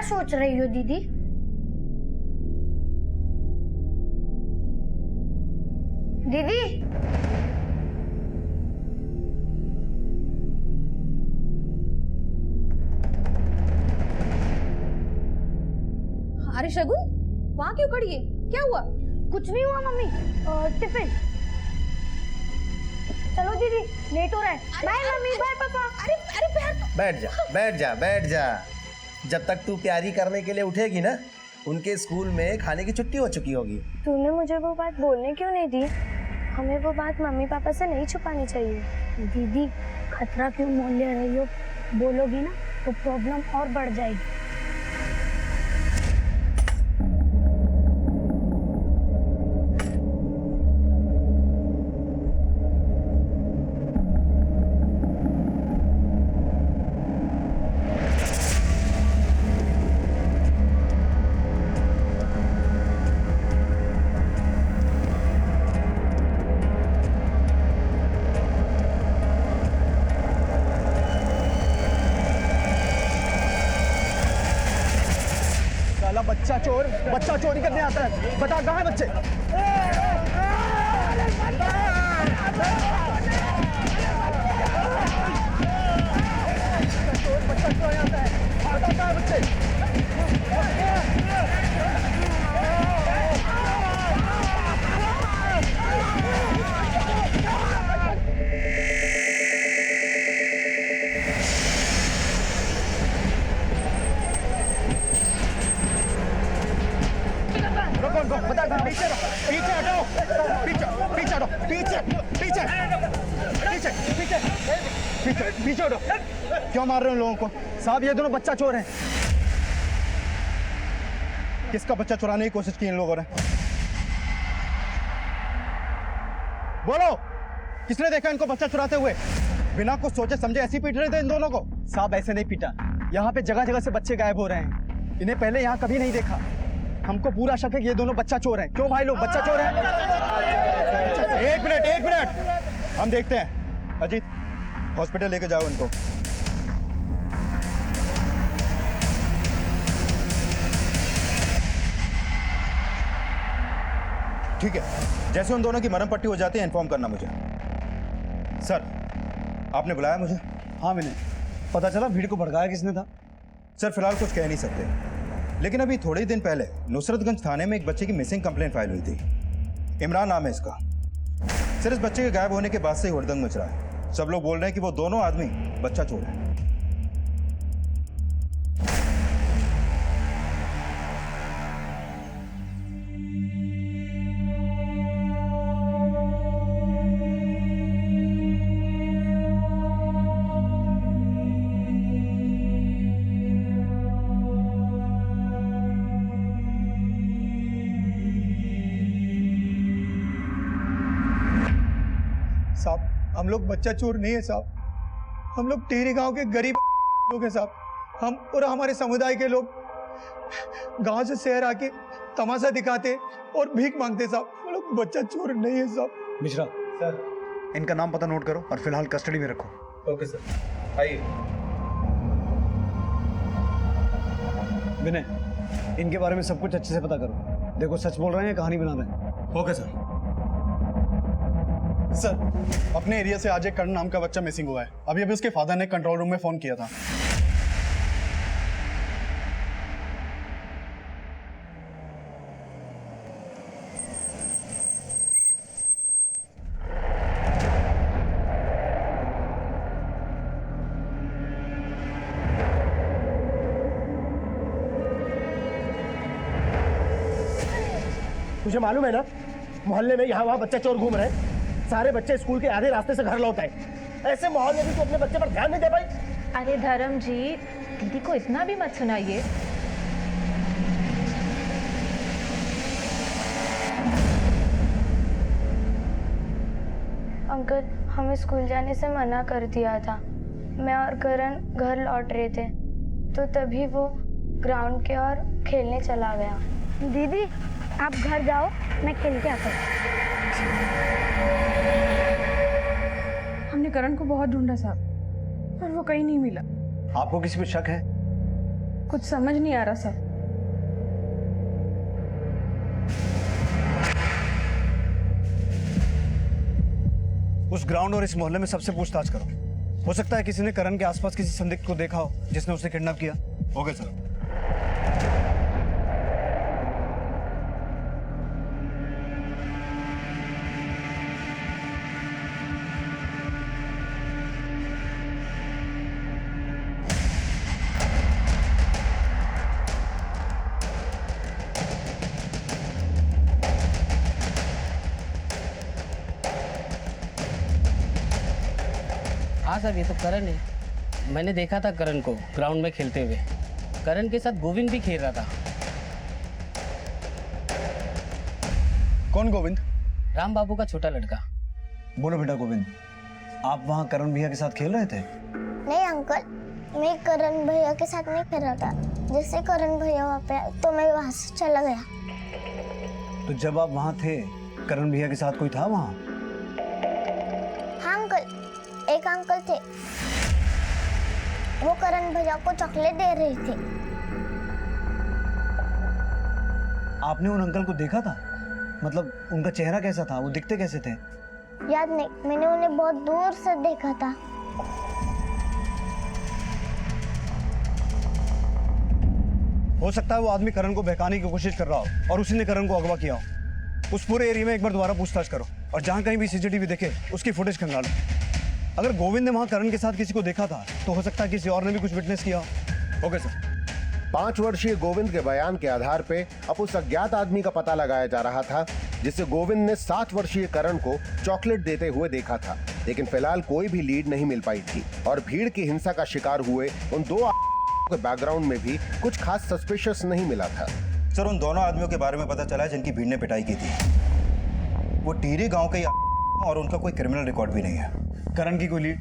सोच रही हो दीदी? दीदी, अरे शगुन, वहाँ क्यों खड़ी है? क्या हुआ? कुछ नहीं हुआ मम्मी। टिफिन। चलो दीदी, लेट हो रहा है। बाय मम्मी, बाय पापा। अरे अरे पैर। बैठ जा बैठ जा बैठ जा। जब तक तू प्यारी करने के लिए उठेगी ना, उनके स्कूल में खाने की छुट्टी हो चुकी होगी। तूने मुझे वो बात बोलने क्यों नहीं दी? हमें वो बात मम्मी पापा से नहीं छुपानी चाहिए। दीदी, खतरा क्यों मोल ले रही हो? बोलोगी ना तो प्रॉब्लम और बढ़ जाएगी। बच्चा चोरी करने आता है। बता कहाँ है बच्चे? बच्चा चोरी आता है। बता कहाँ है बच्चे? पीछे हटो, पीछे पीछे हटो, पीछे पीछे पीछे पीछे पीछे पीछे हटो। क्यों मार रहे हो लोगों को? साहब ये दोनों बच्चा चोर हैं। किसका बच्चा चुराने की कोशिश की इन लोगों ने? बोलो, किसने देखा इनको बच्चा चुराते हुए? बिना कुछ सोचे समझे ऐसे ही पीट रहे थे इन दोनों को। साहब ऐसे नहीं पीटा, यहाँ पे जगह जगह से बच्चे गायब हो रहे हैं। इन्हें पहले यहाँ कभी नहीं देखा। हमको पूरा शक है कि ये दोनों बच्चा चोर हैं। क्यों भाई लोग बच्चा चोर हैं? एक मिनट हम देखते हैं। अजीत, हॉस्पिटल लेके जाओ इनको। ठीक है, जैसे उन दोनों की मरहम पट्टी हो जाती है इन्फॉर्म करना मुझे। सर, आपने बुलाया मुझे? हाँ मैंने। पता चला भीड़ को भड़काया किसने था? सर फिलहाल कुछ कह नहीं सकते, लेकिन अभी थोड़े ही दिन पहले नुसरतगंज थाने में एक बच्चे की मिसिंग कंप्लेंट फाइल हुई थी। इमरान नाम है इसका। सर इस बच्चे के गायब होने के बाद से ही हुड़दंग मच रहा है। सब लोग बोल रहे हैं कि वो दोनों आदमी बच्चा चोर है। हम लोग बच्चा चोर नहीं है साहब। हम लोग टिहरी गांव के गरीब लोग हैं साहब। हम और हमारे समुदाय के लोग गांव से शहर आके तमाशा दिखाते और भीख मांगते साहब। हम लोग बच्चा चोर नहीं है साहब। मिश्रा सर, इनका नाम पता नोट करो और फिलहाल कस्टडी में रखो। ओके सर, आइए। विनय, इनके बारे में सब कुछ अच्छे से पता करो। देखो सच बोल रहे हैं, कहानी बना रहे हैं। Okay sir. सर, अपने एरिया से आज एक कर्ण नाम का बच्चा मिसिंग हुआ है। अभी उसके फादर ने कंट्रोल रूम में फोन किया था। तुझे मालूम है ना, मोहल्ले में यहाँ वहाँ बच्चे चोर घूम रहे हैं। सारे बच्चे स्कूल के आधे रास्ते से घर लौट आए। ऐसे माहौल में भी तू अपने बच्चे पर ध्यान नहीं दे पाई? अरे धर्म जी, दीदी को इतना भी मत सुनाइए। अंकल, हमें स्कूल जाने से मना कर दिया था। मैं और करण घर लौट रहे थे तो तभी वो ग्राउंड के और खेलने चला गया। दीदी, आप घर जाओ, मैं खेल के आता हूँ। हमने करण को बहुत ढूंढा साहब, पर वो कहीं नहीं मिला। आपको किसी पे शक है? कुछ समझ नहीं आ रहा सर। उस ग्राउंड और इस मोहल्ले में सबसे पूछताछ करो। हो सकता है किसी ने करण के आसपास किसी संदिग्ध को देखा हो जिसने उसे किडनैप किया। Okay sir. हाँ सर, ये तो करण है। मैंने देखा था करण को ग्राउंड में खेलते हुए। करण के साथ गोविंद भी खेल रहा था। कौन गोविंद? राम बाबू का छोटा लड़का। बोलो बेटा गोविंद, आप वहाँ करण भैया के साथ खेल रहे थे? नहीं अंकल, मैं करण भैया के साथ नहीं खेल रहा था। जैसे करण भैया वहाँ पे आए तो मैं वहाँ से चला गया। तो जब आप वहाँ थे करण भैया के साथ कोई था वहाँ? हाँ अंकल, एक अंकल थे, वो करण भैया को चॉकलेट दे रही थी। आपने उन अंकल को देखा था? मतलब उनका चेहरा कैसा था, वो दिखते कैसे थे? याद नहीं, मैंने उन्हें बहुत दूर से देखा था। हो सकता है वो आदमी करण को बहकाने की कोशिश कर रहा हो और उसी ने करण को अगवा किया हो। उस पूरे एरिया में एक बार दोबारा पूछताछ करो और जहाँ कहीं भी सीसीटीवी देखे उसकी फुटेज खंगालो। अगर गोविंद ने वहाँ करण के साथ किसी को देखा था तो हो सकता है किसी और ने भी कुछ विटनेस किया हो। Okay sir. 5 वर्षीय गोविंद के बयान के आधार पे अब उस अज्ञात आदमी का पता लगाया जा रहा था जिसे गोविंद ने 7 वर्षीय करण को चॉकलेट देते हुए देखा था, लेकिन फिलहाल कोई भी लीड नहीं मिल पाई थी और भीड़ की हिंसा का शिकार हुए उन 2 के बैकग्राउंड में भी कुछ खास सस्पिशियस नहीं मिला था। सर, उन दोनों आदमियों के बारे में पता चला है जिनकी भीड़ ने पिटाई की थी। वो टीरी गांव के और उनका कोई क्रिमिनल रिकॉर्ड भी नहीं है। करण की कोई लीड?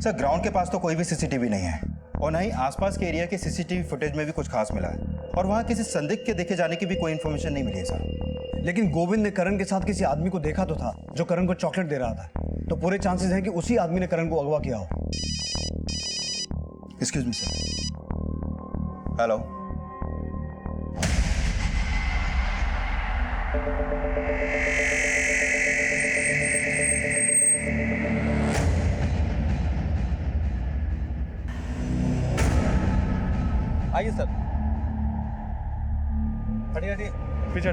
सर, ग्राउंड के पास तो कोई भी सीसीटीवी नहीं है और ना ही आसपास के एरिया के सीसीटीवी फुटेज में भी कुछ खास मिला है और वहाँ किसी संदिग्ध के देखे जाने की भी कोई इन्फॉर्मेशन नहीं मिली है सर। लेकिन गोविंद ने करण के साथ किसी आदमी को देखा तो था जो करण को चॉकलेट दे रहा था, तो पूरे चांसेस हैं कि उसी आदमी ने करण को अगवा किया हो। Excuse me sir. हेलो, आइए सर। हटिए पीछे।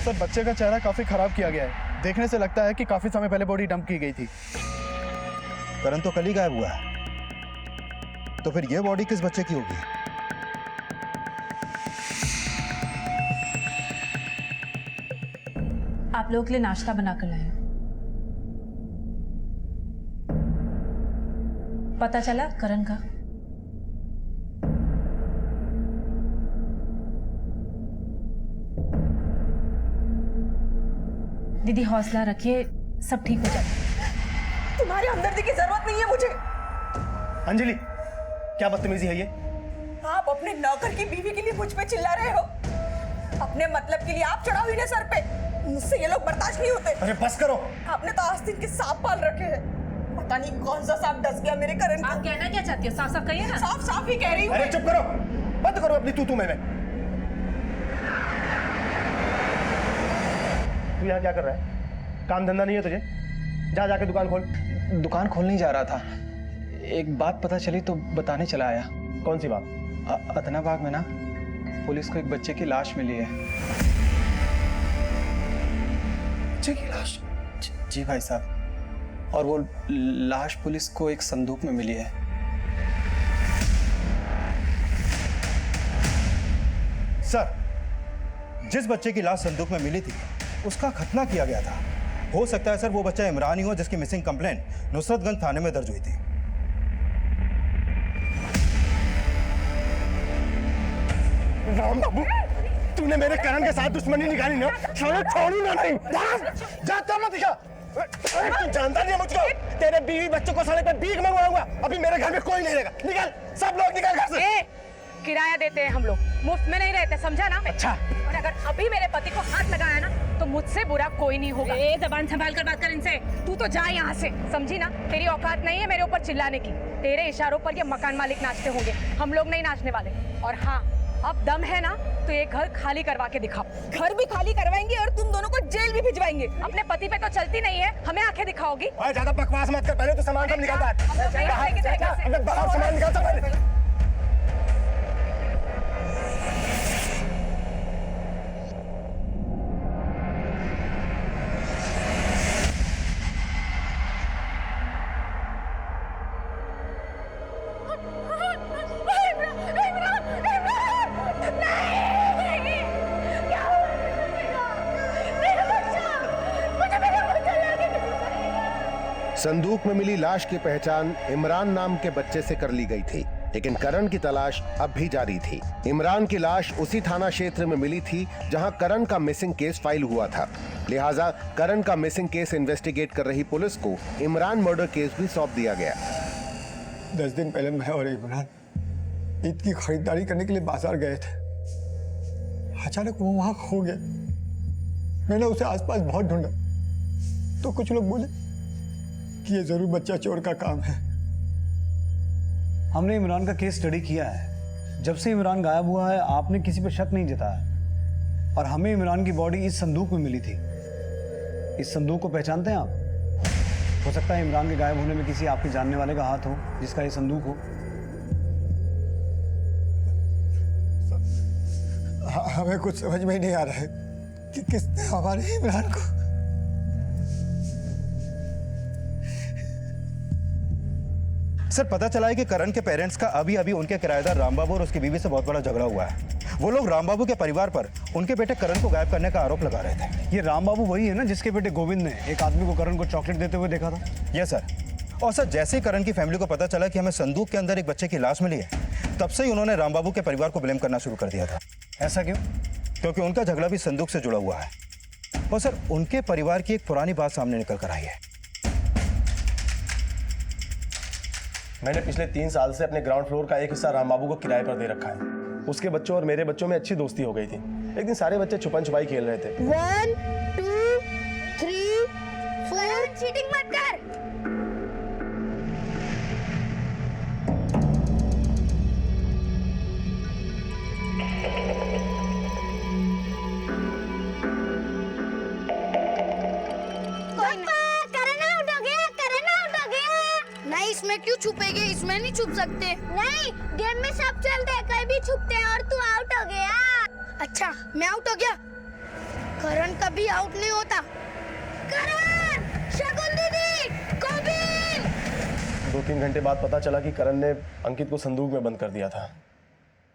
सर, बच्चे का चेहरा काफी खराब किया गया है। देखने से लगता है कि काफी समय पहले बॉडी डंप की गई थी। करण तो कल ही गायब हुआ है, तो फिर ये बॉडी किस बच्चे की होगी? आप लोगों के लिए नाश्ता बनाकर लाए। पता चला करण का? दीदी हौसला रखिए, सब ठीक हो जाएगा। तुम्हारी हमदर्दी की जरूरत नहीं है मुझे। अंजलि, क्या बदतमीजी है ये? आप अपने नौकर की बीवी के लिए मुझ पे चिल्ला रहे हो। अपने मतलब के लिए आप चढ़ाओ इन्हें सर पे। मुझसे ये लोग बर्दाश्त नहीं होते। अरे बस करो। आपने तो आस्तीन के सांप पाल रखे हैं। पता नहीं कौन सा सांप डस गया मेरे करण को। आप कहना क्या चाहती हो? साफ साफ कहिए ना। साफ साफ ही कह रही हूँ। अरे चुप करो, बंद करो अपनी तू मैं। तू यहाँ क्या कर रहा है? काम धंधा नहीं है तुझे? जा जाके दुकान खोल। दुकान खोलने जा रहा था, एक बात पता चली तो बताने चला आया। कौन सी बात? अदनाबाग में ना पुलिस को एक बच्चे की लाश मिली है। बच्चे की लाश? जी भाई साहब, और वो लाश पुलिस को एक संदूक में मिली है। सर, जिस बच्चे की लाश संदूक में मिली थी उसका खतना किया गया था। हो सकता है सर वो बच्चा इमरान ही हो जिसकी मिसिंग कंप्लेंट नुसरतगंज थाने में दर्ज हुई थी। राम बाबू, तूने मेरे करण के साथ दुश्मनी निकाली ना, छोड़ूंगा नहीं। जा मत दिखा। तू जानता नहीं है मुझको। तेरे बीवी बच्चों को साले पे भीख मंगवाऊंगा। अभी मेरे घर में कोई नहीं रहेगा। निकल, सब लोग निकल घर से। किराया देते हैं हम लोग, मुफ्त में नहीं रहते, समझा ना? अच्छा। और अगर अभी मेरे पति को हाथ लगाया ना तो मुझसे बुरा कोई नहीं होगा। जबान संभाल कर बात कर इनसे। तू तो जा यहाँ से, समझी ना? तेरी औकात नहीं है मेरे ऊपर चिल्लाने की। तेरे इशारों पर ये मकान मालिक नाचते होंगे, हम लोग नहीं नाचने वाले। और हाँ, अब दम है ना तो ये घर खाली करवा के दिखाओ। घर भी खाली करवाएंगे और तुम दोनों को जेल भी भिजवाएंगे। अपने पति पे तो चलती नहीं है, हमें आंखें दिखाओगी। ज्यादा बकवास मत कर, पहले तो सामान सब निकाल बाहर। हम लोग नहीं रहेंगे तेरे घर से। बाहर सामान निकाल पहले। संदूक में मिली लाश की पहचान इमरान नाम के बच्चे से कर ली गई थी, लेकिन करण की तलाश अब भी जारी थी। इमरान की लाश उसी थाना क्षेत्र में मिली थी जहां करण का मिसिंग केस फाइल हुआ था, लिहाजा करण का मिसिंग केस इन्वेस्टिगेट कर रही पुलिस को इमरान मर्डर केस भी सौंप दिया गया। 10 दिन पहले मैं और इमरान ईद की खरीदारी करने के लिए बाजार गए थे। अचानक वो वहां खो गया। मैंने उसे आसपास बहुत ढूंढा तो कुछ लोग बोले कि ये जरूर बच्चा चोर का काम है। हमने इमरान का केस स्टडी किया है। जब से इमरान गायब हुआ है आपने किसी पर शक नहीं जताया और हमें इमरान की बॉडी इस संदूक में मिली थी। इस संदूक को पहचानते हैं आप? हो सकता है इमरान के गायब होने में किसी आपके जानने वाले का हाथ हो जिसका ये संदूक हो। हमें कुछ समझ में ही नहीं आ रहा है कि किसने हमारे इमरान को। सर पता चला है कि करण के पेरेंट्स का अभी अभी उनके किराएदार रामबाबू और उसकी बीवी से बहुत बड़ा झगड़ा हुआ है। वो लोग रामबाबू के परिवार पर उनके बेटे करण को गायब करने का आरोप लगा रहे थे। ये रामबाबू वही है ना जिसके बेटे गोविंद ने एक आदमी को करण को चॉकलेट देते हुए देखा था? Yes sir. और सर जैसे ही करण की फैमिली को पता चला कि हमें संदूक के अंदर एक बच्चे की लाश मिली है, तब से ही उन्होंने रामबाबू के परिवार को ब्लेम करना शुरू कर दिया था। ऐसा क्यों? क्योंकि उनका झगड़ा भी संदूक से जुड़ा हुआ है। और सर उनके परिवार की एक पुरानी बात सामने निकल कर आई है। मैंने पिछले 3 साल से अपने ग्राउंड फ्लोर का एक हिस्सा रामबाबू को किराए पर दे रखा है। उसके बच्चों और मेरे बच्चों में अच्छी दोस्ती हो गई थी। एक दिन सारे बच्चे छुपन छुपाई खेल रहे थे। 1 2 3 4 चीटिंग मत कर। नहीं इसमें क्यों छुपेंगे? इसमें नहीं छुप सकते। नहीं गेम में सब चलते हैं, कहीं भी छुपते हैं और तू आउट हो गया। अच्छा मैं आउट हो गया? करण कभी आउट नहीं होता। करण, शगुन दीदी, गोविंद। 2-3 घंटे बाद पता चला कि करण ने अंकित को संदूक में बंद कर दिया था।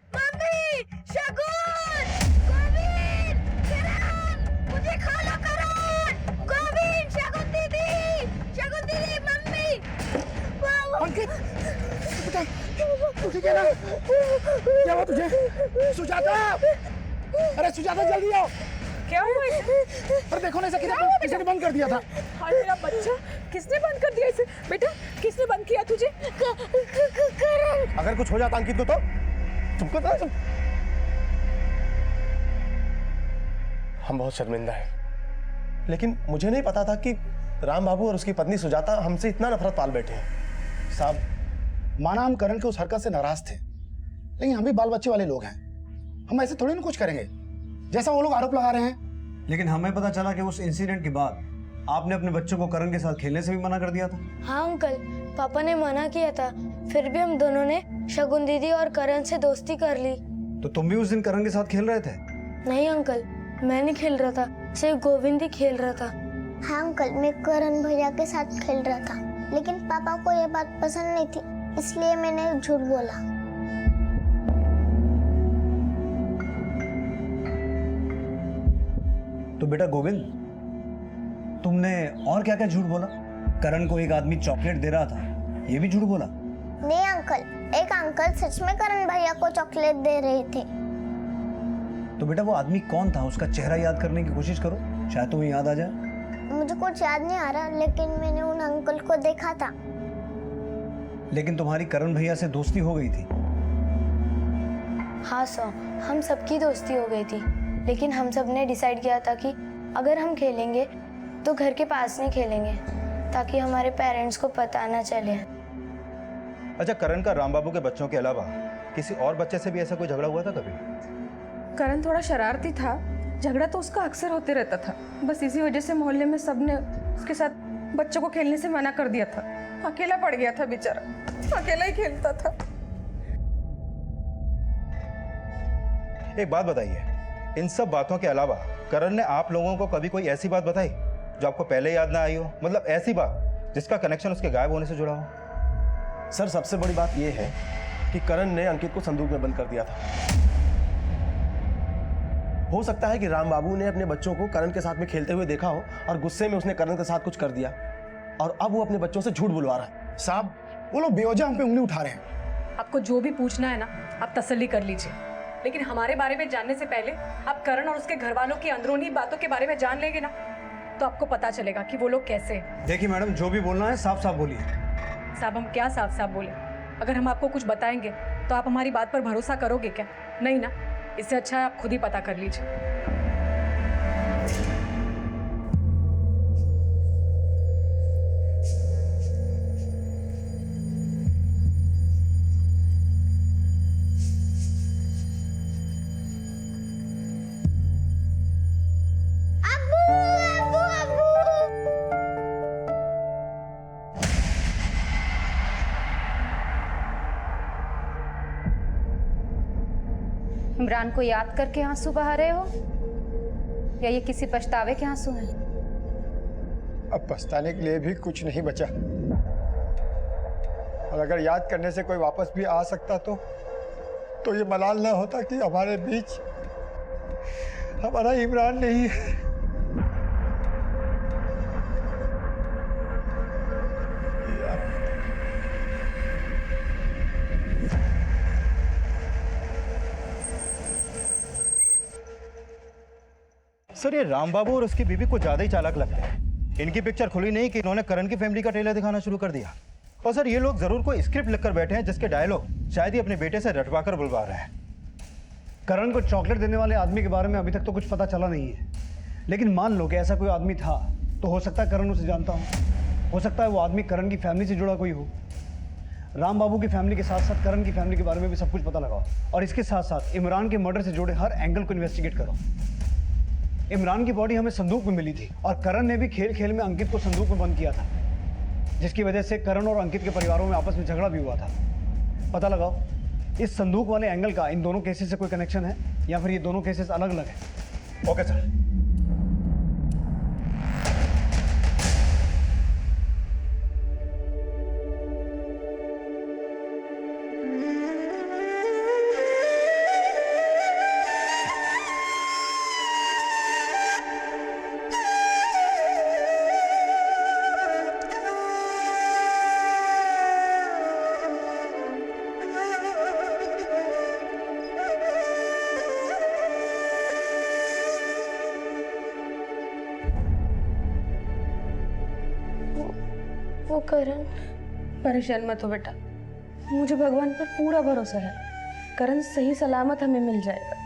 मम्मी, शगुन, गोविंद, करण, मुझे खा लो करण, गोविंद, शगुन दीदी, मम्मी। अंकित, तुझे क्या हुआ तुझे? सुजाता, अरे सुजाता जल्दी आओ। क्या हुआ इसे? अरे देखो ना इसे किसी ने बंद कर दिया था। हाय मेरा बच्चा, किसने बंद कर दिया इसे? बेटा किसने बंद किया तुझे? करण। अगर कुछ हो जाता अंकित को तो तुमको तो हम बहुत शर्मिंदा हैं। लेकिन मुझे नहीं पता था कि राम बाबू और उसकी पत्नी सुजाता हमसे इतना नफरत पाल बैठे हैं। साहब, माना हम करण के उस हरकत से नाराज थे, लेकिन हम भी बाल बच्चे वाले लोग हैं। हम ऐसे थोड़ी ना कुछ करेंगे जैसा वो लोग आरोप लगा रहे हैं। लेकिन हमें पता चला कि उस इंसिडेंट के बाद आपने अपने बच्चों को करण के साथ खेलने से भी मना कर दिया था। हाँ अंकल, पापा ने मना किया था, फिर भी हम दोनों ने शगुन दीदी और करण से दोस्ती कर ली। तो तुम भी उस दिन करण के साथ खेल रहे थे? नहीं अंकल, मैं नहीं खेल रहा था, सिर्फ गोविंद ही खेल रहा था। हाँ अंकल, मैं करण भैया के साथ खेल रहा था, लेकिन पापा को यह बात पसंद नहीं थी, इसलिए मैंने झूठ बोला। तो बेटा गोविंद, तुमने और क्या क्या झूठ बोला? करण को एक आदमी चॉकलेट दे रहा था, ये भी झूठ बोला? नहीं अंकल, एक अंकल सच में करण भैया को चॉकलेट दे रहे थे। तो बेटा वो आदमी कौन था? उसका चेहरा याद करने की कोशिश करो, शायद तुम्हें याद आ जाए। मुझे कुछ याद नहीं आ रहा, लेकिन मैंने उन अंकल को देखा था। लेकिन तुम्हारी करण भैया से दोस्ती हो गई थी? हाँ सर, हम सबकी दोस्ती हो गई थी, लेकिन हम सब ने डिसाइड किया था कि अगर हम खेलेंगे तो घर के पास नहीं खेलेंगे, ताकि हमारे पेरेंट्स को पता ना चले। अच्छा, करण का राम बाबू के बच्चों के अलावा किसी और बच्चे से भी ऐसा कोई झगड़ा हुआ था कभी? करण थोड़ा शरारती था, झगड़ा तो उसका अक्सर होते रहता था। बस इसी वजह से मोहल्ले में सबने उसके साथ बच्चों को खेलने से मना कर दिया था। अकेला पड़ गया था बेचारा, अकेला ही खेलता था। एक बात बताइए, इन सब बातों के अलावा करण ने आप लोगों को कभी कोई ऐसी बात बताई जो आपको पहले याद ना आई हो? मतलब ऐसी बात जिसका कनेक्शन उसके गायब होने से जुड़ा हो? सर, सबसे बड़ी बात यह है कि करण ने अंकित को संदूक में बंद कर दिया था। हो सकता है कि राम बाबू ने अपने बच्चों को करण के साथ में खेलते हुए देखा हो और गुस्से में उसने करण के साथ कुछ कर दिया और अब वो अपने बच्चों से झूठ बुलवा रहा है। साहब, वो लोग बेवजह हम पे उंगली उठा रहे हैं। आपको जो भी पूछना है ना, आप तसल्ली कर लीजिए, लेकिन हमारे बारे में जानने से पहले आप करण और उसके घर वालों की अंदरूनी बातों के बारे में जान लेंगे ना, तो आपको पता चलेगा कि वो लोग कैसे हैं। देखिए मैडम, जो भी बोलना है साफ साफ बोलिए। साहब, हम क्या साफ साफ बोले? अगर हम आपको कुछ बताएंगे तो आप हमारी बात पर भरोसा करोगे क्या? नहीं ना। इससे अच्छा है आप खुद ही पता कर लीजिए। इमरान को याद करके आंसू बहा रहे हो या ये किसी पछतावे के आंसू हैं? अब पछताने के लिए भी कुछ नहीं बचा, और अगर याद करने से कोई वापस भी आ सकता तो ये मलाल ना होता कि हमारे बीच हमारा इमरान नहीं है। सर, ये राम बाबू और उसकी बीवी कुछ ज्यादा ही चालाक लगते हैं। इनकी पिक्चर खुली नहीं कि इन्होंने करण की फैमिली का ट्रेलर दिखाना शुरू कर दिया। और सर, ये लोग जरूर कोई स्क्रिप्ट लिखकर बैठे हैं जिसके डायलॉग शायद ही अपने बेटे से रटवा कर बुलवा रहे हैं। करण को चॉकलेट देने वाले आदमी के बारे में अभी तक तो कुछ पता चला नहीं है, लेकिन मान लो कि ऐसा कोई आदमी था तो हो सकता है करण उसे जानता हो सकता है वो आदमी करण की फैमिली से जुड़ा कोई हो। राम बाबू की फैमिली के साथ साथ करण की फैमिली के बारे में भी सब कुछ पता लगाओ, और इसके साथ साथ इमरान के मर्डर से जुड़े हर एंगल को इन्वेस्टिगेट करो। इमरान की बॉडी हमें संदूक में मिली थी और करण ने भी खेल खेल में अंकित को संदूक में बंद किया था, जिसकी वजह से करण और अंकित के परिवारों में आपस में झगड़ा भी हुआ था। पता लगाओ इस संदूक वाले एंगल का इन दोनों केसेस से कोई कनेक्शन है या फिर ये दोनों केसेस अलग अलग है। Okay sir. वो करण। परेशान मत हो बेटा, मुझे भगवान पर पूरा भरोसा है। करण सही सलामत हमें मिल जाएगा।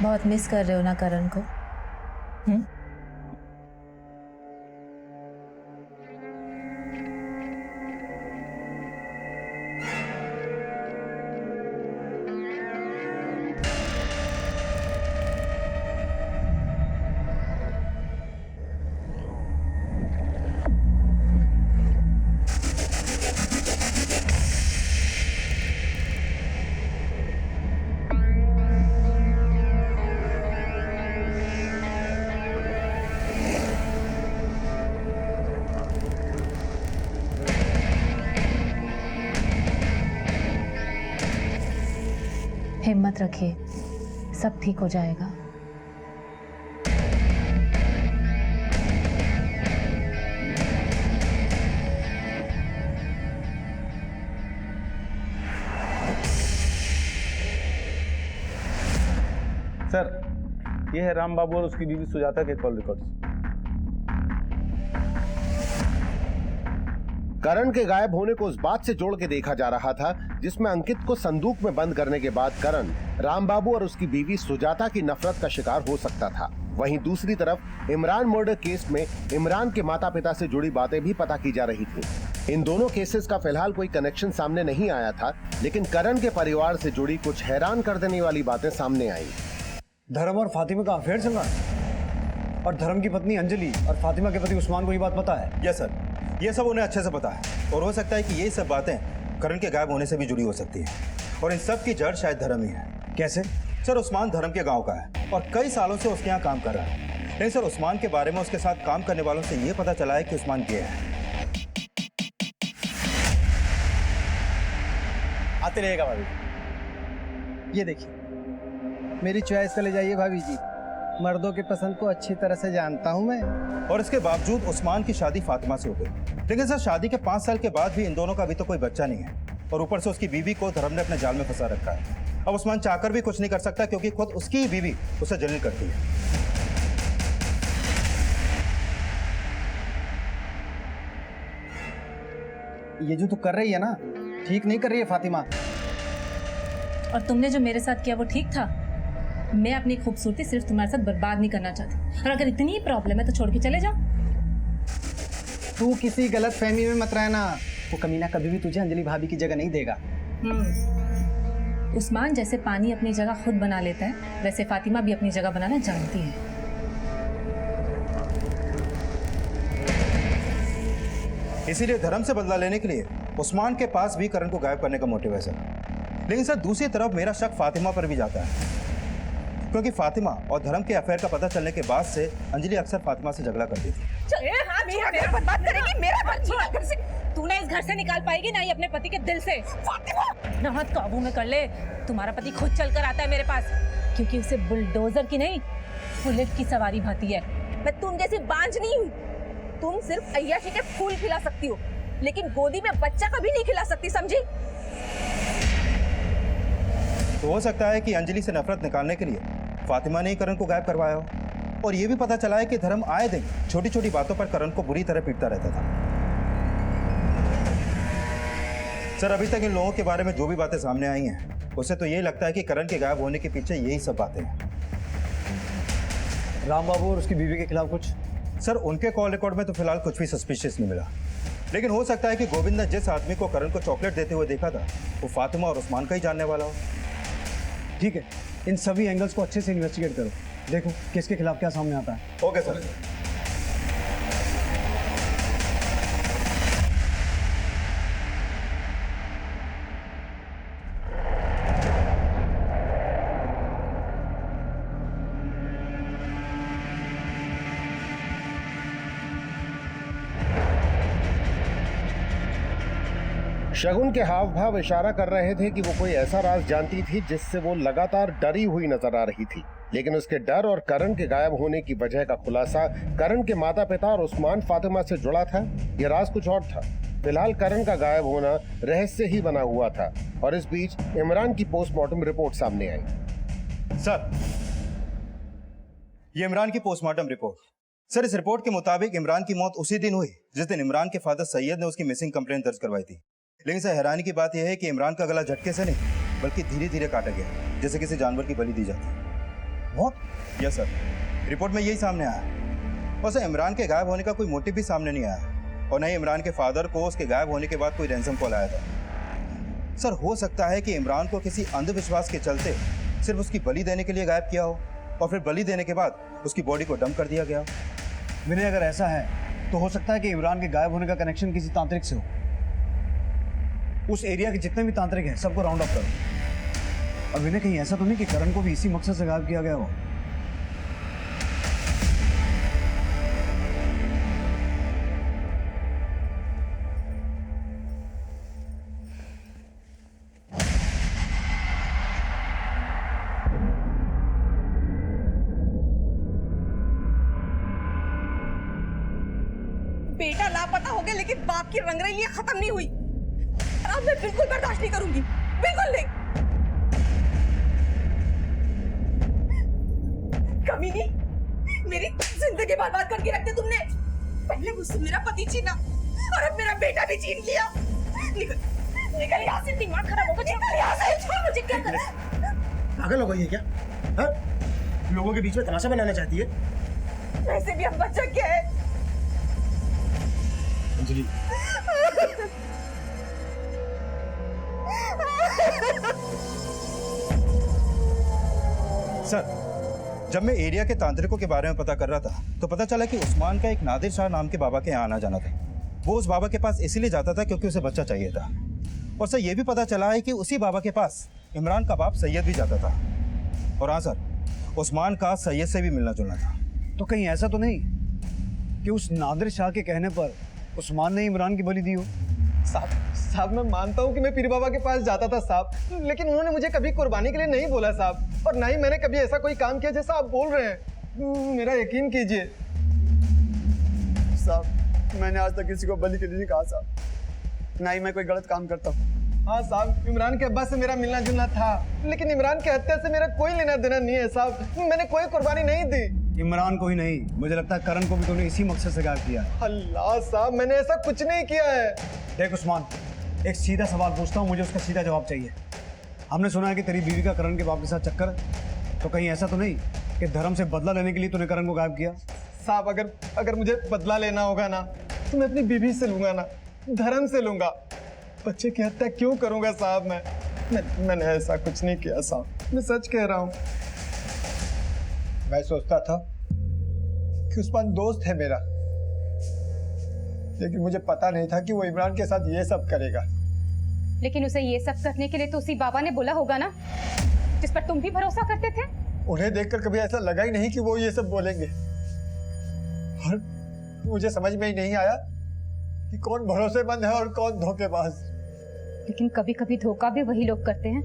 बहुत मिस कर रहे हो ना करण को? हिम्मत रखिए, सब ठीक हो जाएगा। ये है राम बाबू और उसकी बीवी सुजाता के कॉल रिकॉर्ड्स। करण के गायब होने को उस बात से जोड़ के देखा जा रहा था जिसमें अंकित को संदूक में बंद करने के बाद करण राम बाबू और उसकी बीवी सुजाता की नफरत का शिकार हो सकता था। वहीं दूसरी तरफ इमरान मर्डर केस में इमरान के माता पिता से जुड़ी बातें भी पता की जा रही थी। इन दोनों केसेस का फिलहाल कोई कनेक्शन सामने नहीं आया था, लेकिन करण के परिवार से जुड़ी कुछ हैरान कर देने वाली बातें सामने आई। धर्म और फातिमा का अफेयर चल रहा है और धर्म की पत्नी अंजलि और फातिमा के पति उस्मान को ये बात पता है। यस सर, ये सब उन्हें अच्छे से पता है और हो सकता है कि ये सब बातें करण के गायब होने से भी जुड़ी हो सकती है और इन सब की जड़ शायद धर्म ही है। कैसे? सर, उस्मान धर्म के गांव का है और कई सालों से उसके यहाँ काम कर रहा है, लेकिन सर उस्मान के बारे में उसके साथ काम करने वालों से ये पता चला है कि उस्मान गे है। आते रहेगा भाभी। ये देखिए, मेरी चॉइस का ले जाइए भाभी जी, मर्दों की पसंद को अच्छी तरह से जानता हूँ मैं। और इसके बावजूद उस्मान की शादी फातिमा से हो गई, लेकिन सर शादी के 5 साल के बाद भी इन दोनों का अभी तो कोई बच्चा नहीं है और ऊपर से उसकी बीवी को धर्म ने अपने जाल में फंसा रखा है। अब उस्मान चाहकर भी कुछ नहीं कर सकता क्योंकि खुद उसकी ही बीवी उसे जलील करती है। ये जो तू कर रही है ना, ठीक नहीं कर रही है फातिमा। और तुमने जो मेरे साथ किया वो ठीक था? मैं अपनी खूबसूरती सिर्फ तुम्हारे साथ बर्बाद नहीं करना चाहती, और अगर इतनी प्रॉब्लम है तो छोड़ के चले जाओ। तू किसी गलत फहमी में मत रहना, वो कमीना कभी भी तुझे अंजलि भाभी की जगह नहीं देगा। उस्मान जैसे पानी अपनी जगह खुद बना लेता है, वैसे फातिमा भी अपनी जगह बनाना जानती है। इसीलिए धर्म से बदला लेने के लिए उस्मान के पास भी करण को गायब करने का मोटिव है सर। लेकिन सर दूसरी तरफ मेरा शक फातिमा पर भी जाता है, क्योंकि फातिमा और धर्म के अफेयर का पता चलने के बाद से अंजलि अक्सर फातिमा से झगड़ा करती थी। मेरा बर्बाद करेगी, मेरा घर से तू ना इस घर से निकाल पाएगी, ना ही अपने पति के दिल से। ना हाथ काबू में कर ले, तुम्हारा पति खुद चल कर आता है मेरे पास, क्योंकि उसे बुलडोजर की नहीं बुलेट की सवारी भाती है। मैं तुम जैसी बांझ नहीं हूँ, तुम सिर्फ अय्याशी के फूल खिला सकती हो, लेकिन गोदी में बच्चा कभी नहीं खिला सकती, समझी? तो हो सकता है कि अंजलि से नफरत निकालने के लिए फातिमा ने ही करण को गायब करवाया हो, और ये भी पता चला है कि धर्म आए दिन छोटी छोटी बातों पर करण को बुरी तरह पीटता रहता था। सर अभी तक इन लोगों के बारे में जो भी बातें सामने आई हैं, उससे तो यही लगता है कि करण के गायब होने के पीछे यही सब बातें हैं। राम बाबू और उसकी बीवी के खिलाफ कुछ? सर उनके कॉल रिकॉर्ड में तो फिलहाल कुछ भी सस्पिशियस नहीं मिला, लेकिन हो सकता है कि गोविंद ने जिस आदमी को करण को चॉकलेट देते हुए देखा था वो फातिमा और उस्मान का ही जानने वाला हो। ठीक है, इन सभी एंगल्स को अच्छे से इन्वेस्टिगेट करो, देखो किसके खिलाफ क्या सामने आता है। Okay sir. शगुन के हाव भाव इशारा कर रहे थे कि वो कोई ऐसा राज जानती थी जिससे वो लगातार डरी हुई नजर आ रही थी, लेकिन उसके डर और करण के गायब होने की वजह का खुलासा करण के माता पिता और उस्मान फातिमा से जुड़ा था। यह राज कुछ और था। फिलहाल करण का गायब होना रहस्य ही बना हुआ था, और इस बीच इमरान की पोस्टमार्टम रिपोर्ट सामने आई। सर ये इमरान की पोस्टमार्टम रिपोर्ट। सर इस रिपोर्ट के मुताबिक इमरान की मौत उसी दिन हुई जिस दिन इमरान के फादर सैयद ने उसकी मिसिंग कंप्लेंट दर्ज करवाई थी। लेकिन सर हैरानी की बात यह है कि इमरान का गला झटके से नहीं बल्कि धीरे धीरे काटा गया, जैसे किसी जानवर की बलि दी जाती है। व्हाट? यस सर, रिपोर्ट में यही सामने आया। और सर इमरान के गायब होने का कोई मोटिव भी सामने नहीं आया, और न ही इमरान के फादर को उसके गायब होने के बाद कोई रैंसम कॉल आया था। सर हो सकता है कि इमरान को किसी अंधविश्वास के चलते सिर्फ उसकी बलि देने के लिए गायब किया हो, और फिर बलि देने के बाद उसकी बॉडी को डंप कर दिया गया हो। विनय, अगर ऐसा है तो हो सकता है कि इमरान के गायब होने का कनेक्शन किसी तांत्रिक से हो। उस एरिया के जितने भी तांत्रिक हैं सबको राउंड अप करो। और विनय, कहीं ऐसा तो नहीं कि करण को भी इसी मकसद से गायब किया गया हो? बेटा लापता हो गया, लेकिन बाप की रंगरलियां खत्म नहीं हुई। अब मैं बिल्कुल बर्दाश्त नहीं करूंगी, बिल्कुल नहीं। कमीनी, मेरी जिंदगी बर्बाद करके रख दी तुमने। पहले मुझसे मेरा पति छीना और अब मेरा बेटा भी छीन लिया। निकल यहाँ से, दिमाग खराब होगा। निकल यहाँ से, छोड़ मुझे। क्या कर पागल हो गई है क्या? हाँ? लोगों के बीच में तमाशा बनाना चाहती है? वैसे भी हम बच्चा क्या है? अंजलि, सर, जब मैं एरिया के तांत्रिकों के बारे में पता कर रहा था तो पता चला कि उस्मान का एक नादिर शाह नाम के बाबा के यहाँ आना जाना था। वो उस बाबा के पास इसीलिए जाता था क्योंकि उसे बच्चा चाहिए था। और सर, ये भी पता चला है कि उसी बाबा के पास इमरान का बाप सैयद भी जाता था। और हाँ सर, उस्मान का सैयद से भी मिलना जुलना था। तो कहीं ऐसा तो नहीं कि उस नादिर शाह के कहने पर उस्मान ने इमरान की बलि दी हो? साहब मैं मानता हूँ कि मैं पीर बाबा के पास जाता था साहब, लेकिन उन्होंने मुझे कभी कुर्बानी के लिए नहीं बोला साहब, और ना ही मैंने कभी ऐसा कोई काम किया जैसा आप बोल रहे हैं। मेरा यकीन कीजिए साहब, मैंने आज तक किसी को बलि के लिए नहीं कहा साहब, ना ही मैं कोई गलत काम करता हूँ। हाँ साहब, इमरान के अब्बा से मेरा मिलना जुलना था, लेकिन इमरान की हत्या से मेरा कोई लेना देना नहीं है साहब। मैंने कोई कुर्बानी नहीं दी। इमरान को ही नहीं, मुझे लगता है करण को भी तूने इसी मकसद से गायब किया। अल्लाह साहब, मैंने ऐसा कुछ नहीं किया है। देख उस्मान, एक सीधा सवाल पूछता हूँ, मुझे उसका सीधा जवाब चाहिए। हमने सुना है कि तेरी बीवी का करण के बाप के साथ चक्कर है, तो कहीं ऐसा तो नहीं कि धर्म से बदला लेने के लिए तूने करण को गायब किया? साहब, अगर मुझे बदला लेना होगा ना तो मैं अपनी बीवी से लूंगा ना, धर्म से लूंगा। बच्चे की हत्या क्यों करूंगा साहब? मैंने ऐसा कुछ नहीं किया साहब, मैं सच कह रहा हूँ। मैं सोचता था कि उस्मान दोस्त है मेरा, लेकिन मुझे पता नहीं था कि वो इमरान के साथ ये सब करेगा। लेकिन उसे ये सब करने के लिए तो उसी बाबा ने बोला होगा ना, जिस पर तुम भी भरोसा करते थे। उन्हें देखकर कभी ऐसा लगा ही नहीं कि वो ये सब बोलेंगे, और मुझे समझ में ही नहीं आया कि कौन भरोसेमंद है और कौन धोखेबाज। लेकिन कभी कभी धोखा भी वही लोग करते हैं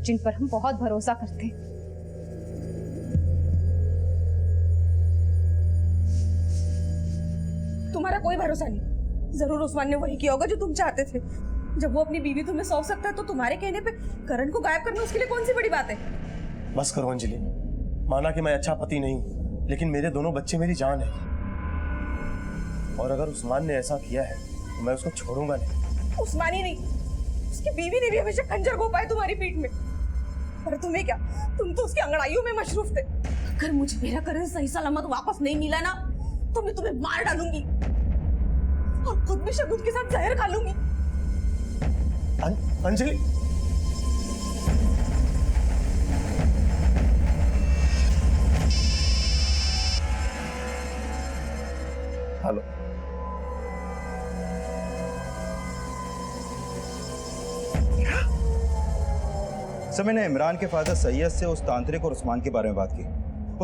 जिन पर हम बहुत भरोसा करते हैं। तुम्हारा कोई भरोसा नहीं। जरूर उस्मान ने वही किया होगा जो तुम चाहते थे। जब वो अपनी बीवी तुम्हें सौंप सकता है तो तुम्हारे कहने पे करण को गायब करना उसके लिए कौन सी बड़ी बात है? बस करो अंजलि, माना कि मैं अच्छा पति नहीं हूं, लेकिन मेरे दोनों बच्चे मेरी जान है, और अगर उस्मान ने ऐसा किया है तो मैं उसको छोड़ूंगा नहीं। उस्मान ही नहीं, उसकी बीवी ने भी हमेशा खंजर घोंपा है तुम्हारी पीठ में। पर तुम्हें क्या, तुम तो उसकी अंगड़ाइयों में मशरूफ थे। अगर मुझे मेरा करण सही सलामत वापस नहीं मिला ना तो मैं तुम्हें मार डालूंगी और खुद भी शगुन के साथ जहर खा लूंगी। अंजलि, हेलो, सर, मैंने इमरान के फादर सैयद से उस तांत्रिक और उस्मान के बारे में बात की।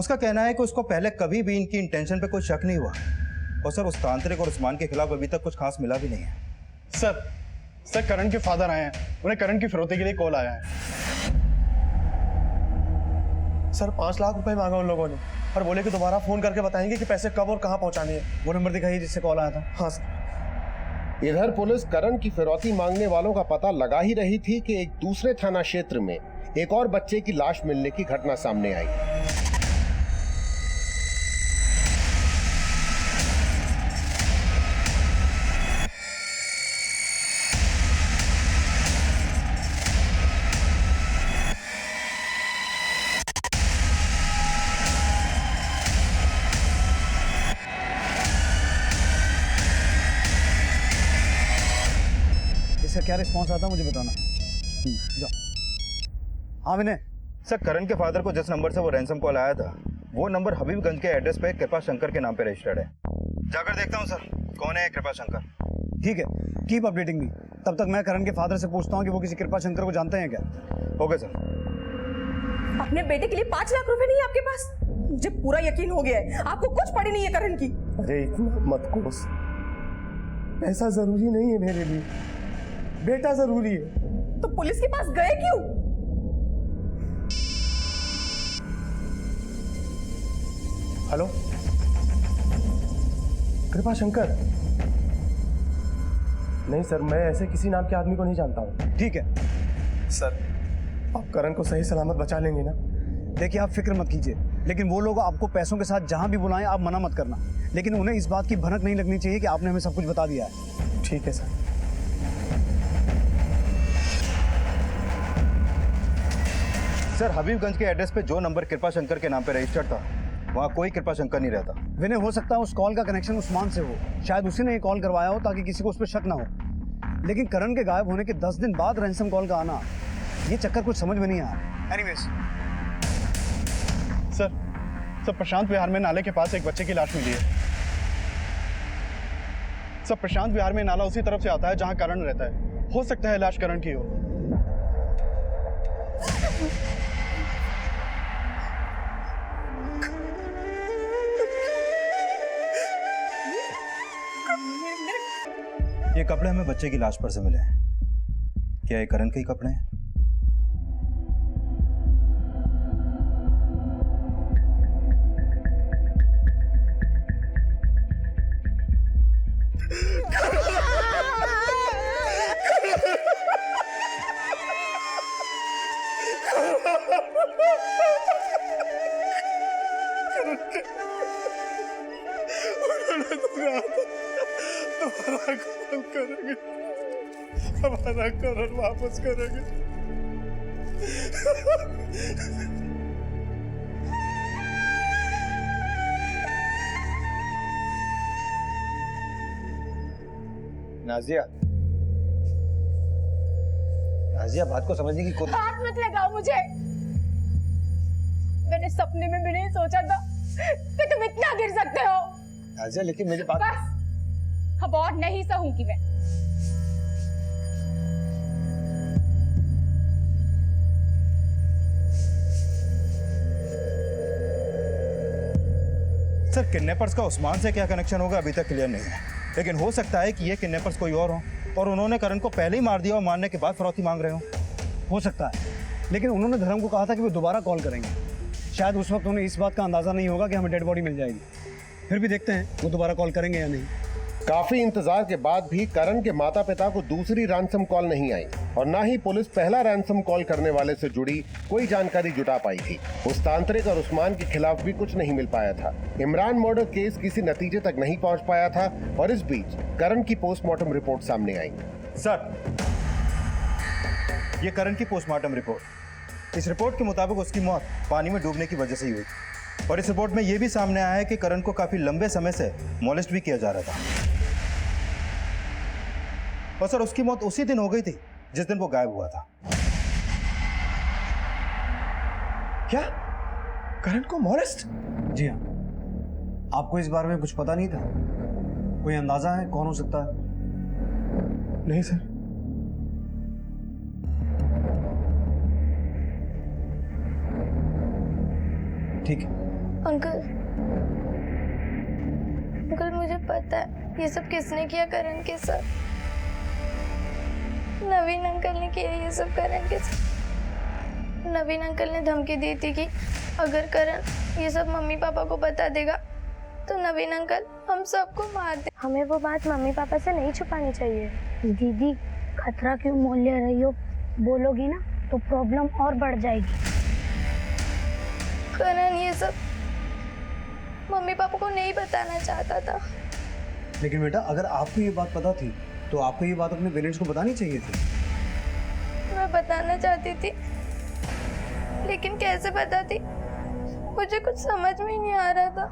उसका कहना है कि उसको पहले कभी भी इनकी इंटेंशन पे कोई शक नहीं हुआ, और सर उस तांत्रिक और उस्मान के खिलाफ अभी तक कुछ खास मिला भी नहीं है। सर करण के फादर आए हैं, उन्हें करण की फिरौती के लिए कॉल आया है। सर 5 लाख रुपए मांगा उन लोगों ने, और बोले कि दोबारा फोन करके बताएंगे कि पैसे कब और कहां पहुंचाने हैं। वो नंबर दिखाइए जिससे कॉल आया था। हाँ सर। इधर पुलिस करण की फिरौती मांगने वालों का पता लगा ही रही थी कि एक दूसरे थाना क्षेत्र में एक और बच्चे की लाश मिलने की घटना सामने आई। इसका क्या रिस्पॉन्स आता है मुझे बताना। जाओ। हाँ विनय। सर, करण के फादर को जिस नंबर से वो रैंसम कॉल आया था वो नंबर हबीबगंज के एड्रेस पे कृपा शंकर के नाम पे रजिस्टर्ड है। जाकर देखता हूँ सर कौन है कृपा शंकर। ठीक है, कीप अपडेटिंग मी। तब तक मैं करण के फादर से पूछता हूँ कि वो किसी कृपा शंकर को जानते हैं क्या। Okay sir. अपने बेटे के लिए 5 लाख रुपए नहीं है आपके पास? मुझे पूरा यकीन हो गया है आपको कुछ पड़ी नहीं है करण की। अरे इतना मत कोस, पैसा जरूरी नहीं है मेरे लिए, बेटा जरूरी है। तो पुलिस के पास गए क्यों? हेलो, कृपा शंकर? नहीं सर, मैं ऐसे किसी नाम के आदमी को नहीं जानता हूँ। ठीक है सर, आप करण को सही सलामत बचा लेंगे ना? देखिए आप फिक्र मत कीजिए, लेकिन वो लोग आपको पैसों के साथ जहां भी बुलाएं आप मना मत करना, लेकिन उन्हें इस बात की भनक नहीं लगनी चाहिए कि आपने हमें सब कुछ बता दिया है। ठीक है सर। सर, हबीबगंज के एड्रेस पे जो नंबर कृपा शंकर के नाम पे रजिस्टर्ड था, वहाँ कोई कृपा शंकर नहीं रहता। विनय, हो सकता है उस कॉल का कनेक्शन उस्मान से हो, शायद उसी ने ये कॉल करवाया हो ताकि किसी को उस पर शक ना हो। लेकिन करण के गायब होने के 10 दिन बाद रैंसम कॉल का आना, ये चक्कर कुछ समझ में नहीं आया। एनीवेज सर प्रशांत विहार में नाले के पास एक बच्चे की लाश मिली है। सर, प्रशांत विहार में नाला उसी तरफ से आता है जहां करण रहता है। हो सकता है लाश करण की हो। ये कपड़े हमें बच्चे की लाश पर से मिले हैं। क्या ये करण के ही कपड़े हैं? हमारा करण वापस करेंगे। नाजिया, बात को समझने की कोशिश। हाथ मत लगाओ मुझे। मैंने सपने में भी नहीं सोचा था कि तुम इतना गिर सकते हो। नाजिया, लेकिन मेरी बात। बस, अब और नहीं सहूंगी मैं। सर, किडनैपर्स का उस्मान से क्या कनेक्शन होगा अभी तक क्लियर नहीं है, लेकिन हो सकता है कि ये किडनैपर्स कोई और हो और उन्होंने करण को पहले ही मार दिया और मारने के बाद फिरौती मांग रहे हो सकता है, लेकिन उन्होंने धर्म को कहा था कि वो दोबारा कॉल करेंगे। शायद उस वक्त उन्हें इस बात का अंदाजा नहीं होगा कि हमें डेड बॉडी मिल जाएगी। फिर भी देखते हैं वो दोबारा कॉल करेंगे या नहीं। काफी इंतजार के बाद भी करण के माता पिता को दूसरी रैंसम कॉल नहीं आई और ना ही पुलिस पहला रैंसम कॉल करने वाले से जुड़ी कोई जानकारी जुटा पाई थी। उस तांत्रिक और उस्मान के खिलाफ भी कुछ नहीं मिल पाया था। इमरान मर्डर केस किसी नतीजे तक नहीं पहुंच पाया था और इस बीच करण की पोस्टमार्टम रिपोर्ट सामने आई। सर, ये करण की पोस्टमार्टम रिपोर्ट, इस रिपोर्ट के मुताबिक उसकी मौत पानी में डूबने की वजह से ही हुई और इस रिपोर्ट में यह भी सामने आया है कि करण को काफी लंबे समय से मॉलेस्ट भी किया जा रहा था और सर उसकी मौत उसी दिन हो गई थी जिस दिन वो गायब हुआ था। क्या करण को मॉलेस्ट? जी हाँ। आपको इस बारे में कुछ पता नहीं था? कोई अंदाजा है कौन हो सकता है? नहीं सर। ठीक है। अंकल, मुझे पता है ये सब किसने किया करण के साथ। नवीन अंकल ने किया ये सब करण के साथ। नवीन अंकल ने धमकी दी थी कि अगर करण ये सब मम्मी पापा को बता देगा तो नवीन अंकल हम सबको मार दे। हमें वो बात मम्मी पापा से नहीं छुपानी चाहिए। दीदी, खतरा क्यों मोल ले रही हो? बोलोगी ना तो प्रॉब्लम और बढ़ जाएगी। करण ये सब मम्मी पापा को नहीं बताना चाहता था। लेकिन बेटा, अगर आपको ये बात पता थी तो आपको ये बात अपने पेरेंट्स को बतानी चाहिए थी। मैं बताना चाहती थी लेकिन कैसे बताती, मुझे कुछ समझ में ही नहीं आ रहा था।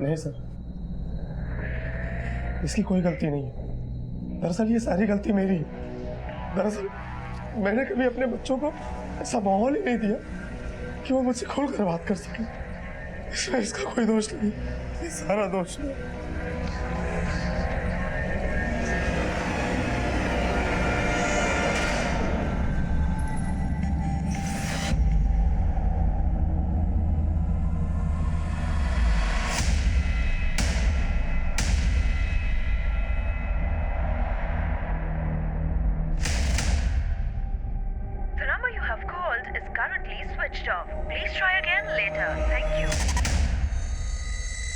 नहीं सर, इसकी कोई गलती नहीं है। दरअसल ये सारी गलती मेरी है। दरअसल मैंने कभी अपने बच्चों को ऐसा माहौल ही नहीं दिया कि वो मुझसे खुलकर बात कर सके। इसमें इसका कोई दोष नहीं, ये सारा दोष है।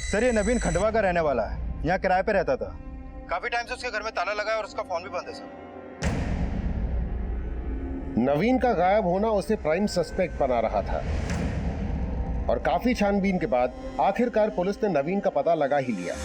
सर, ये नवीन खंडवा का रहने वाला है, यहाँ किराए पे रहता था। काफी टाइम से उसके घर में ताला लगा है और उसका फोन भी बंद है सर। नवीन का गायब होना उसे प्राइम सस्पेक्ट बना रहा था। और काफी छानबीन के बाद आखिरकार पुलिस ने नवीन का पता लगा ही लिया।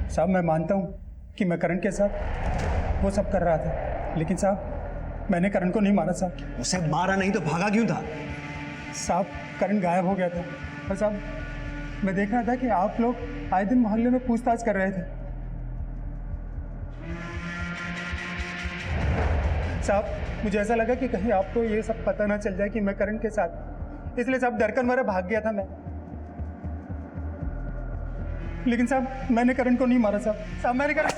साहब मैं मानता हूँ कि मैं करण के साथ वो सब कर रहा था, लेकिन साहब मैंने करण को नहीं मारा साहब। उसे मारा नहीं तो भागा क्यों था? साहब करण गायब हो गया था और साहब मैं देख रहा था कि आप लोग आए दिन मोहल्ले में पूछताछ कर रहे थे। साहब मुझे ऐसा लगा कि कहीं आपको ये सब पता ना चल जाए कि मैं करण के साथ, इसलिए साहब डरकर मेरा भाग गया था मैं। लेकिन साहब मैंने करण को नहीं मारा साहब मैंने करण।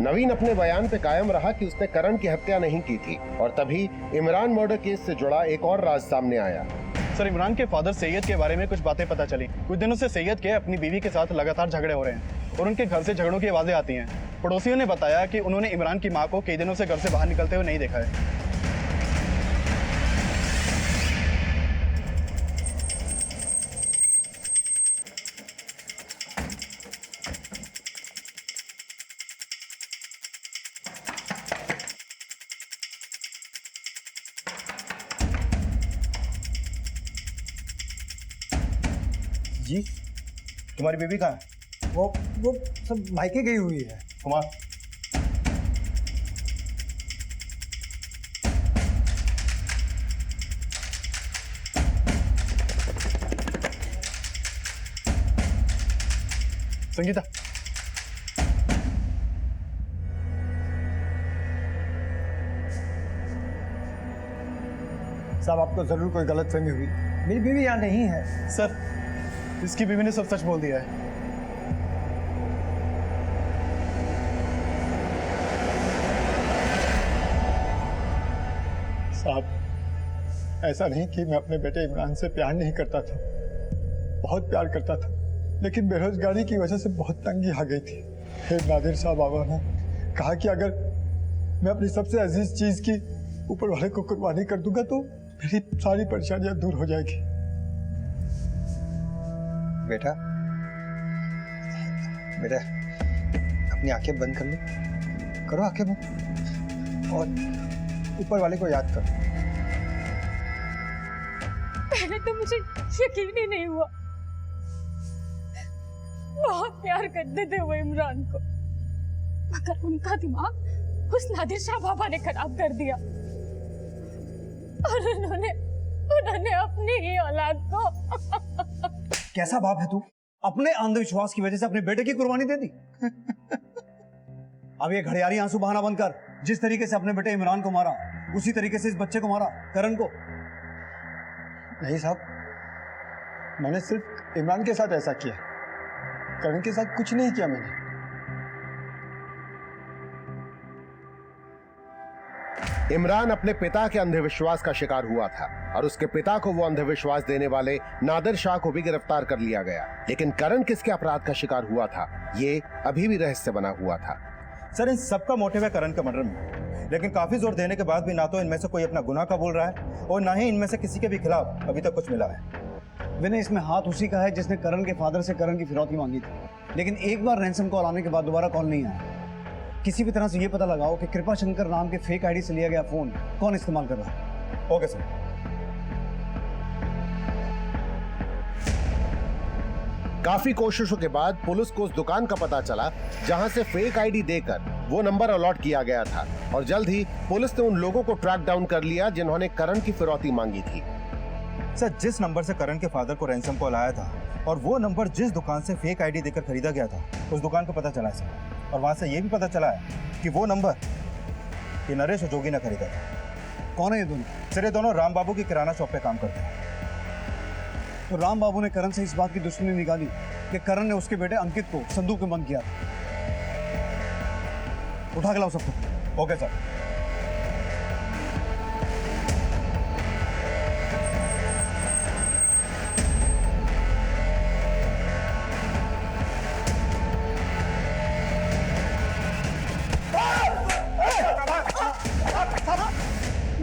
नवीन अपने बयान पे कायम रहा कि उसने करण की हत्या नहीं की थी और तभी इमरान मर्डर केस से जुड़ा एक और राज सामने आया। सर, इमरान के फादर सैयद के बारे में कुछ बातें पता चली। कुछ दिनों से सैयद के अपनी बीवी के साथ लगातार झगड़े हो रहे हैं और उनके घर से झगड़ों की आवाजें आती हैं। पड़ोसियों ने बताया कि उन्होंने इमरान की मां को कई दिनों से घर से बाहर निकलते हुए नहीं देखा है। जी, तुम्हारी बीवी कहाँ है? वो सब मायके गई हुई है। कुमार, संगीता, साहब आपको जरूर कोई गलतफहमी हुई। मेरी बीवी यहाँ नहीं है। सर इसकी बीवी ने सब सच बोल दिया है। साहब ऐसा नहीं कि मैं अपने बेटे इमरान से प्यार नहीं करता था, बहुत प्यार करता था, लेकिन बेरोजगारी की वजह से बहुत तंगी आ गई थी। फिर नादिर साहब आवा ने कहा कि अगर मैं अपनी सबसे अजीज चीज की ऊपर वाले को कुर्बानी कर दूंगा तो मेरी सारी परेशानियां दूर हो जाएगी। बेटा बेटा अपनी आंखें बंद कर लो, करो आंखें बंद और ऊपर वाले को याद करो। पहले तो मुझे यकीन ही नहीं हुआ। बहुत प्यार करते थे वो इमरान को, मगर उनका दिमाग उस नादिर शाह बाबा ने खराब कर दिया और उन्होंने अपनी ही औलाद को। कैसा बाप है तू? अपने अंधविश्वास की वजह से अपने बेटे की कुर्बानी दे दी। अब ये घड़ियाली आंसू बहाना बंद कर। जिस तरीके से अपने बेटे इमरान को मारा उसी तरीके से इस बच्चे को मारा, करण को। नहीं साहब, मैंने सिर्फ इमरान के साथ ऐसा किया, करण के साथ कुछ नहीं किया मैंने। इमरान अपने पिता के अंधविश्वास का शिकार हुआ था और उसके पिता को वो अंधविश्वास देने वाले नादिर शाह को भी गिरफ्तार कर लिया गया। लेकिन करण किसके अपराध का शिकार हुआ था, ये अभी भी रहस्य बना हुआ था। सर, इन सबका मोटिव है करण के मर्डर में, लेकिन काफी जोर देने के बाद भी ना तो इनमें से कोई अपना गुनाह कबूल रहा है और ना ही इनमें से किसी के भी खिलाफ अभी तक कुछ मिला है। विनय, इसमें हाथ उसी का है जिसने करण के फादर से करण की फिरौती मांगी थी, लेकिन एक बार रैंसम कॉल आने के बाद दोबारा कॉल नहीं आया। किसी भी तरह से ये पता लगाओ कि कृपा शंकर नाम के फेक आईडी से लिया गया फोन कौन इस्तेमाल कर रहा है। Okay sir. काफी कोशिशों के बाद पुलिस को उस दुकान का पता चला जहां से फेक आईडी देकर वो नंबर अलॉट किया गया था और जल्द ही पुलिस ने उन लोगों को ट्रैक डाउन कर लिया जिन्होंने करण की फिरौती मांगी थी। सर, जिस नंबर से करण के फादर को रैंसम कॉल आया था और वो नंबर जिस दुकान से फेक आईडी देकर खरीदा गया था, उस दुकान को पता चला है सर। और वहां से ये भी पता चला है कि वो नंबर ये नरेश और जोगी ने खरीदा था। कौन है ये दोनों? सर, ये दोनों राम बाबू की किराना शॉप पे काम करते हैं। तो राम बाबू ने करण से इस बात की दुश्मनी निकाली कि करण ने उसके बेटे अंकित को संदूक में बंद किया। उठा के लाओ सबको। Okay sir.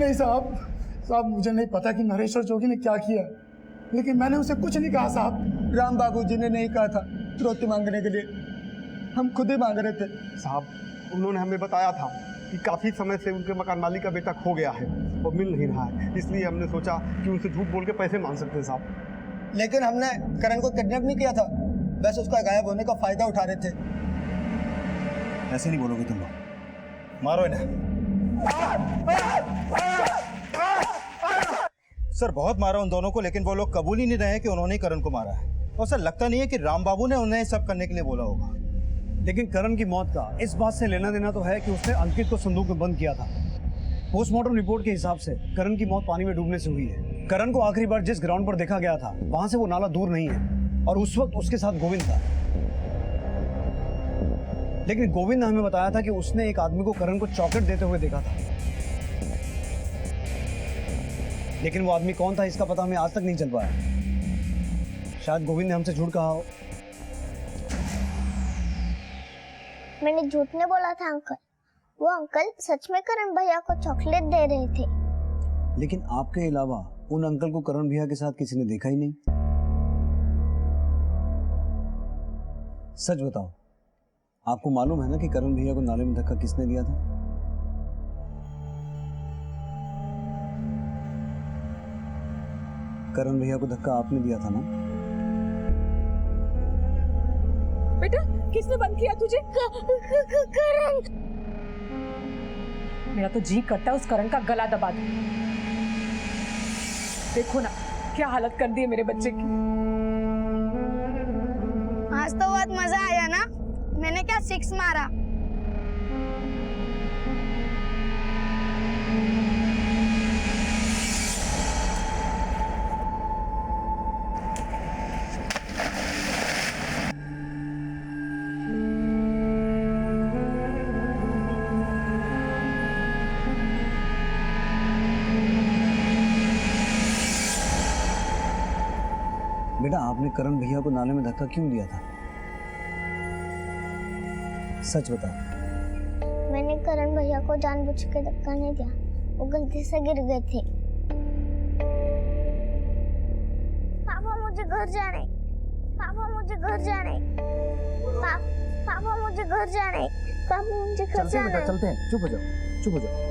नहीं साहब, साहब मुझे नहीं पता कि नरेश और जोगी ने क्या किया, लेकिन मैंने उसे कुछ नहीं कहा साहब। राम बाबू जी ने नहीं कहा था फिरौती मांगने के लिए, हम खुद ही मांग रहे थे। साहब उन्होंने हमें बताया था कि काफ़ी समय से उनके मकान मालिक का बेटा खो गया है और मिल नहीं रहा है, इसलिए हमने सोचा कि उनसे झूठ बोल के पैसे मांग सकते हैं साहब। लेकिन हमने करण को किडनैप नहीं किया था, बस उसका गायब होने का फायदा उठा रहे थे। ऐसे नहीं बोलोगे तुम लोग, मारो इन्हें। सर बहुत मारा उन दोनों को, लेकिन वो लोग कबूल ही नहीं रहे कि उन्होंने ही करण को मारा है। और सर लगता नहीं है कि राम बाबू ने उन्हें सब करने के लिए बोला होगा। लेकिन करण की मौत का इस बात से लेना देना तो है कि उसने अंकित को संदूक में बंद किया था। पोस्टमार्टम रिपोर्ट के हिसाब से करण की मौत पानी में डूबने से हुई है। करण को आखिरी बार जिस ग्राउंड पर देखा गया था वहां से वो नाला दूर नहीं है और उस वक्त उसके साथ गोविंद था। लेकिन गोविंद ने हमें बताया था कि उसने एक आदमी को करण को चॉकलेट देते हुए देखा था, लेकिन वो आदमी कौन था इसका पता हमें आज तक नहीं चल पाया। शायद गोविंद ने हमसे झूठ कहा हो। मैंने झूठ नहीं बोला था अंकल, वो अंकल सच में करण भैया को चॉकलेट दे रहे थे। लेकिन आपके अलावा उन अंकल को करण भैया के साथ किसी ने देखा ही नहीं। सच बताओ, आपको मालूम है ना कि करण भैया को नाले में धक्का किसने दिया था? करण भैया को धक्का आपने दिया था ना? बेटा किसने बंद किया तुझे? करण। मेरा तो जी करता है उस करण का गला दबा दूं। देखो ना क्या हालत कर दी है मेरे बच्चे की। आज तो बहुत मजा आया ना, मैंने क्या 6 मारा। बेटा आपने करण भैया को नाले में धक्का क्यों दिया था? सच बताओ। मैंने करण भैया को जानबूझ के धक्का नहीं दिया, वो गलती से गिर गए थे। पापा मुझे घर जाना है, पापा मुझे घर जाना है, पापा मुझे घर जाना है, पापा मुझे घर जाना है। चलते हैं, चुप हो जाओ, चुप हो जाओ।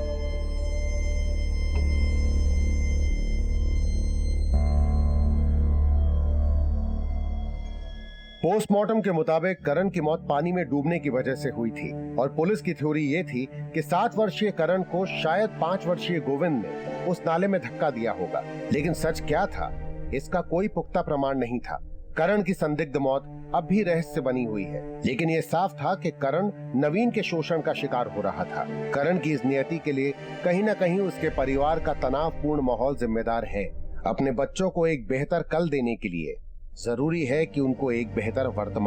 पोस्टमार्टम के मुताबिक करण की मौत पानी में डूबने की वजह से हुई थी और पुलिस की थ्योरी ये थी कि 7 वर्षीय करण को शायद 5 वर्षीय गोविंद ने उस नाले में धक्का दिया होगा। लेकिन सच क्या था, इसका कोई पुख्ता प्रमाण नहीं था। करण की संदिग्ध मौत अब भी रहस्य बनी हुई है, लेकिन ये साफ था कि करण नवीन के शोषण का शिकार हो रहा था। करण की इस नियति के लिए कहीं न कहीं उसके परिवार का तनावपूर्ण माहौल जिम्मेदार है। अपने बच्चों को एक बेहतर कल देने के लिए जरूरी है कि उनको एक बेहतर वर्तमान